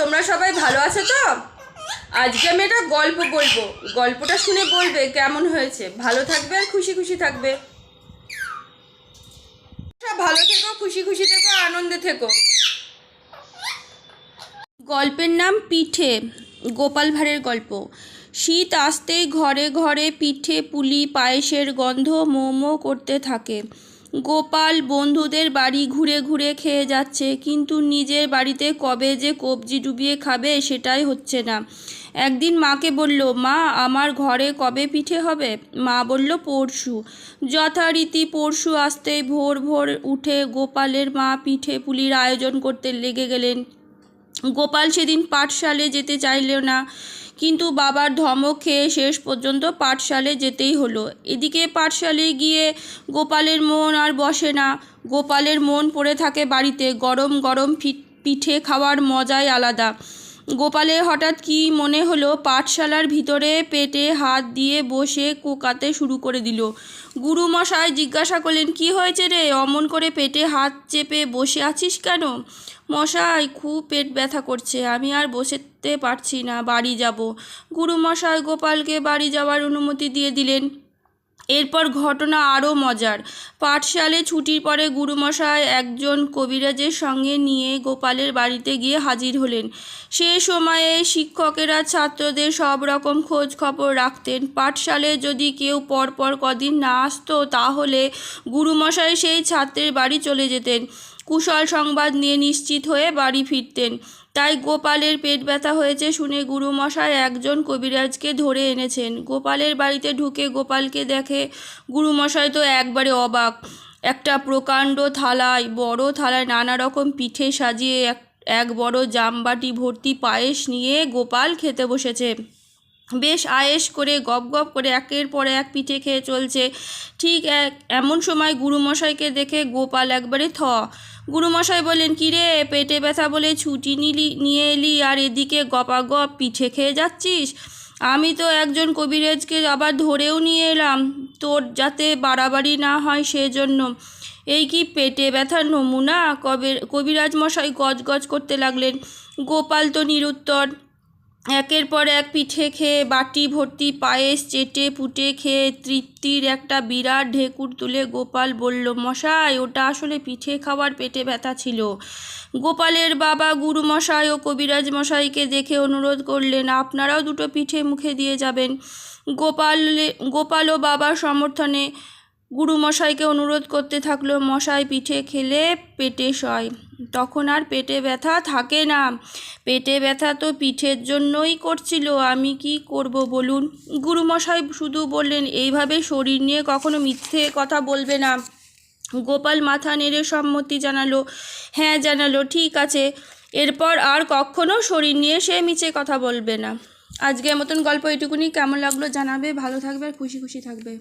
তোমরা সবাই ভালো আছো তো? আজকে আমি একটা গল্প বলবো, গল্পটা শুনে বলবে কেমন হয়েছে। ভালো থাকবে আর খুশি খুশি থাকবে। ভালো থেকো, খুশি খুশি থেকো, আনন্দে থেকো। গল্পের নাম পিঠে, গোপাল ভাঁড়ের গল্প। শীত আসতেই ঘরে ঘরে পিঠে পুলি পায়েসের গন্ধ মো মো করতে থাকে। গোপাল বন্ধুদের বাড়ি ঘুরে ঘুরে খেয়ে যাচ্ছে, কিন্তু নিজের বাড়িতে কবে যে কবজি ডুবিয়ে খাবে সেটাই হচ্ছে না। একদিন মাকে বলল, মা আমার ঘরে কবে পিঠে হবে? মা বলল, পরশু। যথারীতি পরশু আসতেই ভোর ভোর উঠে গোপালের মা পিঠে পুলির আয়োজন করতে লেগে গেলেন। গোপাল সেদিন পাঠশালে যেতে চাইল না, কিন্তু বাবার ধমক খেয়ে শেষ পর্যন্ত পাঠশালে যেতেই হলো। এদিকে পাঠশালায় গিয়ে গোপালের মন আর বসে না। গোপালের মন পড়ে থাকে বাড়িতে গরম গরম পিঠে খাওয়ার মজাই আলাদা। গোপালের হঠাৎ কি মনে হলো, পাঠশালার ভিতরে পেটে হাত দিয়ে বসে কোকাতে শুরু করে দিল। গুরুমশাই জিজ্ঞাসা করলেন, কি হয়েছে রে, অমন করে পেটে হাত চেপে বসে আছিস কেন? মশাই, খুব পেট ব্যথা করছে, আমি আর বসতে পারছি না, বাড়ি যাব। গুরুমশাই গোপালকে বাড়ি যাওয়ার অনুমতি দিয়ে দিলেন। এরপর ঘটনা আরও মজার। পাঠশালে ছুটির পরে গুরুমশাই একজন কবিরাজের সঙ্গে নিয়ে গোপালের বাড়িতে গিয়ে হাজির হলেন। সে সময়ে শিক্ষকেরা ছাত্রদের সব রকম খোঁজ খবর রাখতেন। পাঠশালে যদি কেউ পরপর কদিন না আসতো, তাহলে গুরুমশাই সেই ছাত্রের বাড়ি চলে যেতেন। কুশল সংবাদ নিয়ে নিশ্চিত হয়ে বাড়ি ফিরতেন। তাই গোপালের পেট ব্যথা হয়েছে শুনে গুরুমশাই একজন কবিরাজকে ধরে এনেছেন। গোপালের বাড়িতে ঢুকে গোপালকে দেখে গুরুমশাই তো একবারে অবাক। একটা প্রকাণ্ড থালায়, বড় থালায় নানা রকম পিঠে সাজিয়ে এক বড় জামবাটি ভর্তি পায়েস নিয়ে গোপাল খেতে বসেছে। বেশ আয়েশ করে গপ গপ করে একের পর এক পিঠে খেয়ে চলছে। ঠিক এমন সময় গুরুমশাইকে দেখে গোপাল একবারে থ। গুরুমশাই বললেন, কিরে, পেটে ব্যথা বলে ছুটি নিয়ে এলি আর এদিকে গপাগপ পিঠে খেয়ে যাচ্ছিস? আমি তো একজন কবিরাজকে আবার ধরেও নিয়ে এলাম, তোর যাতে বাড়াবাড়ি না হয় সেজন্য। এই কি পেটে ব্যথার নমুনা? কবিরাজ মশাই গজগজ করতে লাগলেন। গোপাল তো নিরুত্তর। একের পর এক পিঠে খেয়ে বাটি ভর্তি পায়েস চেটে পুটে খেয়ে তৃপ্তির একটা বিরাট ঢেকুর তুলে গোপাল বলল, মশাই, ওটা আসলে পিঠে খাওয়ার পেটে ব্যথা ছিল। গোপালের বাবা গুরুমশাই ও কবিরাজ মশাইকে দেখে অনুরোধ করলেন, আপনারাও দুটো পিঠে মুখে দিয়ে যাবেন। গোপাল ও বাবার সমর্থনে গুরুমশাইকে অনুরোধ করতে থাকলো, মশাই, পিঠে খেলে পেটে সয়, তখন আর পেটে ব্যথা থাকে না। পেটে ব্যথা তো পিঠের জন্যই করছিল, আমি কি করব বলুন? গুরুমশাই শুধু বললেন, এইভাবে শরীর নিয়ে কখনো মিথ্যে কথা বলবে না। গোপাল মাথা নেড়ে সম্মতি জানালো। হ্যাঁ জানালো, ঠিক আছে, এরপর আর কখনো শরীর নিয়ে সে মিছে কথা বলবে না। আজকের মতন গল্প এটুকুনি। কেমন লাগলো জানাবে। ভালো থাকবে আর খুশি খুশি থাকবে।